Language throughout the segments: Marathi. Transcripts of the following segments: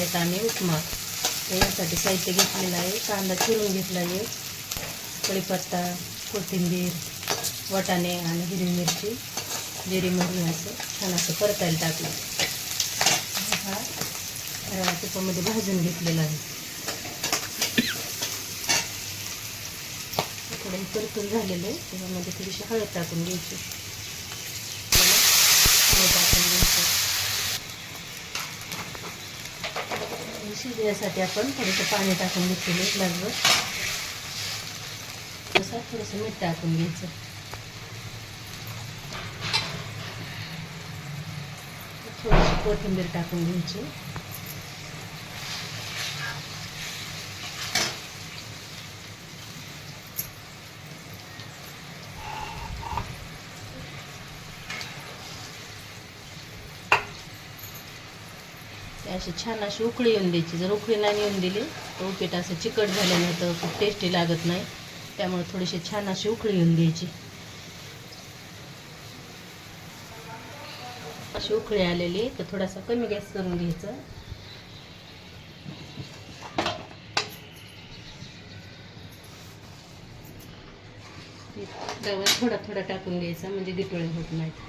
पराठा आणि उपमा. यासाठी साहित्य घेतलेलं आहे. कांदा चिरून घेतला आहे, कढीपत्ता, कोथिंबीर, वाटाणे आणि हिरवी मिरची, जिरी मोहरी असं छान असं परतायला टाकलं. हा तुपामध्ये भाजून घेतलेला आहे. थोडं परतून झालेलं आहे. त्याच्यामध्ये थोडीशी हळद टाकून घ्यायची. हळद टाकून घ्यायचं. शिजण्यासाठी आपण थोडंसं पाणी टाकून घेतलेलं एक ग्लासभर. तसं थोडंसं मीठ टाकून घ्यायचं. थोडीशी कोथिंबीर टाकून घ्यायची. अशी छान अशी उकळी येऊन द्यायची. जर उकळी नाही येऊन दिली तर उपीट असं चिकट झाल्यानं तर खूप टेस्टी लागत नाही. त्यामुळे थोडीशी छान अशी उकळी येऊन द्यायची. अशी उकळी आलेली तर थोडासा कमी गॅस करून घ्यायचा. रवा थोडा थोडा टाकून घ्यायचा म्हणजे गिटोळे होत नाहीत.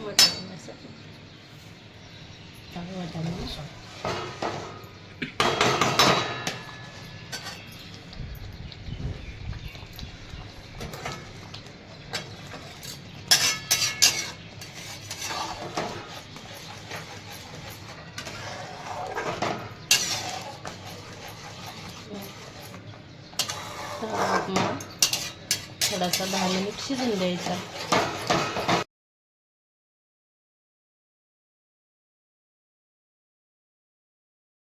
वाटाणे असं वाटाणे उपमा थोडासा 10 मिनिट शिजून द्यायचा.